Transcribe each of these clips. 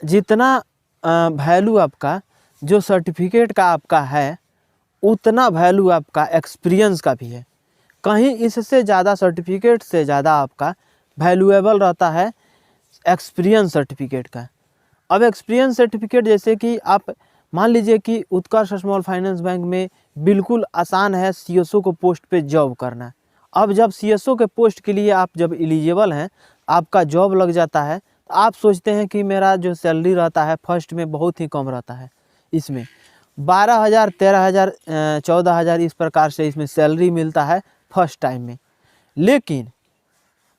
जितना वैल्यू आपका जो सर्टिफिकेट का आपका है, उतना वैल्यू आपका एक्सपीरियंस का भी है। कहीं इससे ज़्यादा, सर्टिफिकेट से ज़्यादा आपका वैल्यूएबल रहता है एक्सपीरियंस सर्टिफिकेट का। अब एक्सपीरियंस सर्टिफिकेट जैसे कि आप मान लीजिए कि उत्कर्ष स्मॉल फाइनेंस बैंक में बिल्कुल आसान है सीएसओ को पोस्ट पे जॉब करना। अब जब सीएसओ के पोस्ट के लिए आप जब एलिजिबल हैं, आपका जॉब लग जाता है, तो आप सोचते हैं कि मेरा जो सैलरी रहता है फर्स्ट में बहुत ही कम रहता है, इसमें 12,000, 13,000, 14,000 इस प्रकार से इसमें सैलरी मिलता है फर्स्ट टाइम में। लेकिन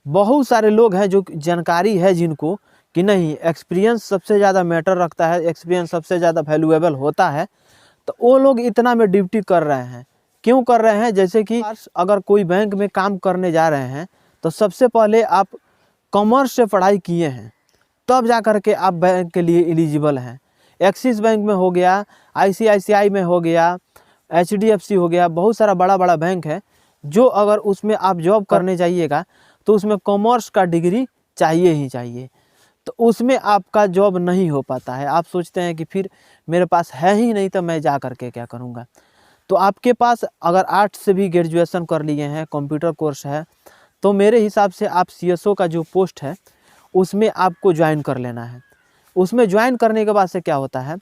बहुत सारे लोग हैं जो जानकारी है जिनको कि नहीं, एक्सपीरियंस सबसे ज़्यादा मैटर रखता है, एक्सपीरियंस सबसे ज़्यादा वैल्यूएबल होता है, तो वो लोग इतना में ड्यूटी कर रहे हैं। क्यों कर रहे हैं? जैसे कि अगर कोई बैंक में काम करने जा रहे हैं तो सबसे पहले आप कॉमर्स से पढ़ाई किए हैं, तब जा कर के आप बैंक के लिए एलिजिबल हैं। एक्सिस बैंक में हो गया, आईसीआईसीआई में हो गया, एचडीएफसी हो गया, बहुत सारा बड़ा बड़ा बैंक है जो अगर उसमें आप जॉब करने जाइएगा तो उसमें कॉमर्स का डिग्री चाहिए ही चाहिए, तो उसमें आपका जॉब नहीं हो पाता है। आप सोचते हैं कि फिर मेरे पास है ही नहीं तो मैं जा कर के क्या करूँगा। तो आपके पास अगर आर्ट से भी ग्रेजुएशन कर लिए हैं, कंप्यूटर कोर्स है, तो मेरे हिसाब से आप सीएसओ का जो पोस्ट है उसमें आपको ज्वाइन कर लेना है। उसमें ज्वाइन करने के बाद से क्या होता है,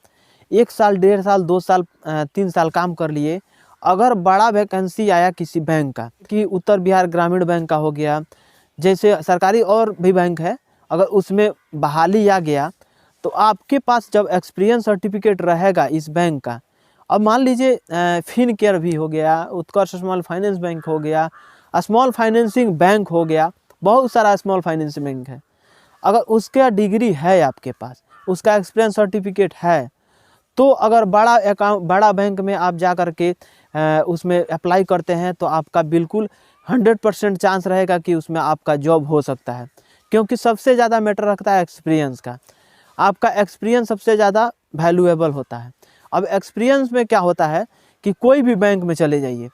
1 साल, 1.5 साल, 2 साल, 3 साल काम कर लिए, अगर बड़ा वैकेंसी आया किसी बैंक का, कि उत्तर बिहार ग्रामीण बैंक का हो गया, जैसे सरकारी और भी बैंक है, अगर उसमें बहाली आ गया तो आपके पास जब एक्सपीरियंस सर्टिफिकेट रहेगा इस बैंक का, अब मान लीजिए फिनकेयर भी हो गया, उत्कर्ष स्मॉल फाइनेंस बैंक हो गया, स्मॉल फाइनेंसिंग बैंक हो गया, बहुत सारा स्मॉल फाइनेंस बैंक है, अगर उसका डिग्री है आपके पास, उसका एक्सपीरियंस सर्टिफिकेट है, तो अगर बड़ा बैंक में आप जा कर के उसमें अप्लाई करते हैं तो आपका बिल्कुल 100% चांस रहेगा कि उसमें आपका जॉब हो सकता है। क्योंकि सबसे ज़्यादा मैटर रखता है एक्सपीरियंस का, आपका एक्सपीरियंस सबसे ज़्यादा वैल्यूएबल होता है। अब एक्सपीरियंस में क्या होता है कि कोई भी बैंक में चले जाइए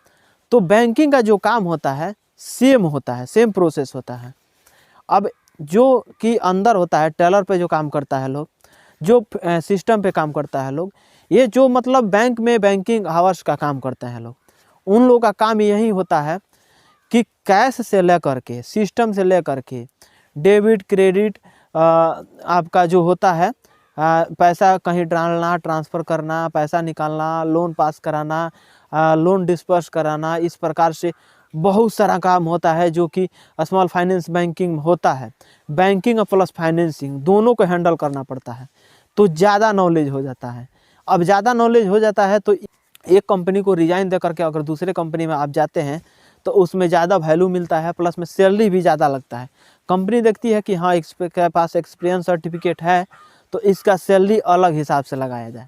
तो बैंकिंग का जो काम होता है सेम होता है, सेम प्रोसेस होता है। अब जो कि अंदर होता है, टेलर पे जो काम करता है लोग, जो सिस्टम पे काम करता है लोग, ये जो मतलब बैंक में बैंकिंग हावर्स का काम करते हैं लोग, उन लोगों का काम यही होता है कि कैश से लेकर के, सिस्टम से लेकर के, डेबिट क्रेडिट, आपका जो होता है पैसा कहीं डालना, ट्रांसफ़र करना, पैसा निकालना, लोन पास कराना, लोन डिस्पर्स कराना, इस प्रकार से बहुत सारा काम होता है जो कि स्मॉल फाइनेंस बैंकिंग में होता है। बैंकिंग और प्लस फाइनेंसिंग दोनों को हैंडल करना पड़ता है, तो ज़्यादा नॉलेज हो जाता है। अब ज़्यादा नॉलेज हो जाता है तो एक कंपनी को रिजाइन दे करके अगर दूसरे कंपनी में आप जाते हैं तो उसमें ज़्यादा वैल्यू मिलता है, प्लस में सैलरी भी ज़्यादा लगता है। कंपनी देखती है कि हाँ, इसके पास एक्सपीरियंस सर्टिफिकेट है तो इसका सैलरी अलग हिसाब से लगाया जाए।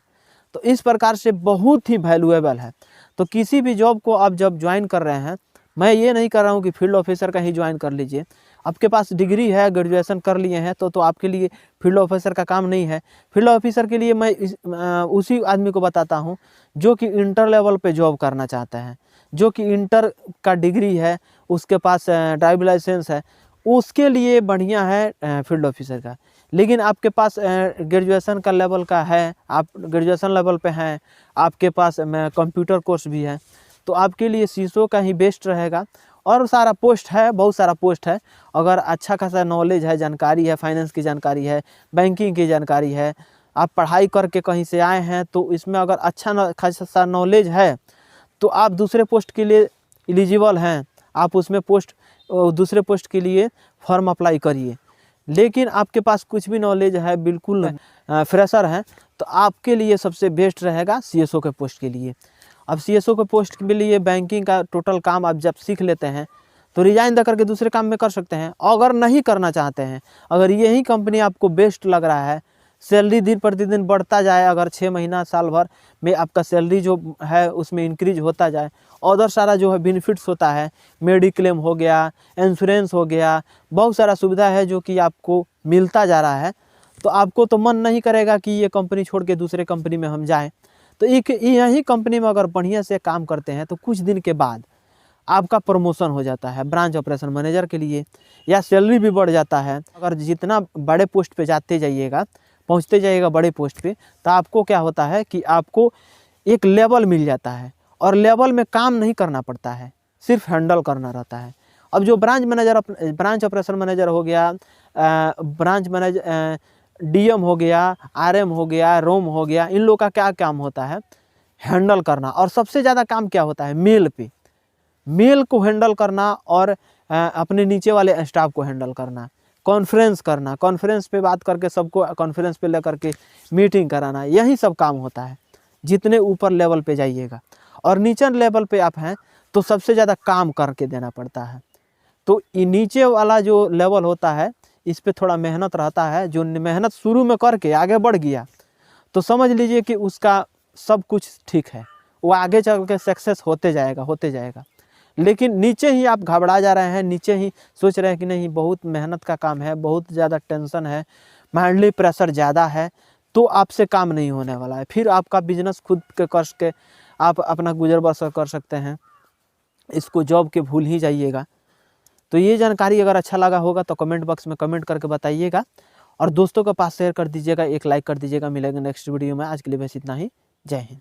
तो इस प्रकार से बहुत ही वैल्यूएबल है। तो किसी भी जॉब को आप जब ज्वाइन कर रहे हैं, मैं ये नहीं कर रहा हूँ कि फील्ड ऑफिसर का ही ज्वाइन कर लीजिए। आपके पास डिग्री है, ग्रेजुएशन कर लिए हैं, तो आपके लिए फील्ड ऑफिसर का काम नहीं है। फील्ड ऑफिसर के लिए मैं उसी आदमी को बताता हूँ जो कि इंटर लेवल पे जॉब करना चाहता है, जो कि इंटर का डिग्री है, उसके पास ड्राइविंग लाइसेंस है, उसके लिए बढ़िया है फील्ड ऑफिसर का। लेकिन आपके पास ग्रेजुएशन का लेवल का है, आप ग्रेजुएशन लेवल पे हैं, आपके पास कंप्यूटर कोर्स भी है, तो आपके लिए सीसो का ही बेस्ट रहेगा। और सारा पोस्ट है, बहुत सारा पोस्ट है। अगर अच्छा खासा नॉलेज है, जानकारी है, फाइनेंस की जानकारी है, बैंकिंग की जानकारी है, आप पढ़ाई करके कहीं से आए हैं, तो इसमें अगर अच्छा खासा नॉलेज है तो आप दूसरे पोस्ट के लिए एलिजिबल हैं, आप उसमें दूसरे पोस्ट के लिए फॉर्म अप्लाई करिए। लेकिन आपके पास कुछ भी नॉलेज है, बिल्कुल फ्रेशर हैं, तो आपके लिए सबसे बेस्ट रहेगा सीएसओ के पोस्ट के लिए। अब सीएसओ के पोस्ट के लिए बैंकिंग का टोटल काम आप जब सीख लेते हैं तो रिजाइन दे करके दूसरे काम में कर सकते हैं। अगर नहीं करना चाहते हैं, अगर यही कंपनी आपको बेस्ट लग रहा है, सैलरी दिन प्रतिदिन बढ़ता जाए, अगर 6 महीना साल भर में आपका सैलरी जो है उसमें इंक्रीज होता जाए, अदर सारा जो है बेनिफिट्स होता है, मेडिक्लेम हो गया, इंश्योरेंस हो गया, बहुत सारा सुविधा है जो कि आपको मिलता जा रहा है, तो आपको तो मन नहीं करेगा कि ये कंपनी छोड़ के दूसरे कंपनी में हम जाएं। तो एक यही कंपनी में अगर बढ़िया से काम करते हैं तो कुछ दिन के बाद आपका प्रमोशन हो जाता है ब्रांच ऑपरेशन मैनेजर के लिए, या सैलरी भी बढ़ जाता है। अगर जितना बड़े पोस्ट पे जाते जाइएगा पहुँचते जाइएगा बड़े पोस्ट पे, तो आपको क्या होता है कि आपको एक लेवल मिल जाता है और लेवल में काम नहीं करना पड़ता है, सिर्फ हैंडल करना रहता है। अब जो ब्रांच ऑपरेशन मैनेजर हो गया, ब्रांच मैनेजर डीएम हो गया, आरएम हो गया, रोम हो गया, इन लोगों का क्या काम होता है? हैंडल करना। और सबसे ज़्यादा काम क्या होता है? मेल को हैंडल करना और अपने नीचे वाले स्टाफ को हैंडल करना, कॉन्फ्रेंस करना, कॉन्फ्रेंस पे बात करके सबको कॉन्फ्रेंस पे लेकर के मीटिंग कराना, यही सब काम होता है जितने ऊपर लेवल पे जाइएगा। और नीचे लेवल पे आप हैं तो सबसे ज़्यादा काम करके देना पड़ता है। तो नीचे वाला जो लेवल होता है इस पे थोड़ा मेहनत रहता है। जो मेहनत शुरू में करके आगे बढ़ गया तो समझ लीजिए कि उसका सब कुछ ठीक है, वो आगे चल के सक्सेस होते जाएगा। लेकिन नीचे ही आप घबरा जा रहे हैं, नीचे ही सोच रहे हैं कि नहीं बहुत मेहनत का काम है, बहुत ज़्यादा टेंशन है, मेंटली प्रेशर ज़्यादा है, तो आपसे काम नहीं होने वाला है। फिर आपका बिजनेस खुद के कर के आप अपना गुजर बसर कर सकते हैं, इसको जॉब के भूल ही जाइएगा। तो ये जानकारी अगर अच्छा लगा होगा तो कमेंट बॉक्स में कमेंट करके बताइएगा और दोस्तों के पास शेयर कर दीजिएगा, एक लाइक कर दीजिएगा। मिलेंगे नेक्स्ट वीडियो में, आज के लिए बस इतना ही। जय हिंद।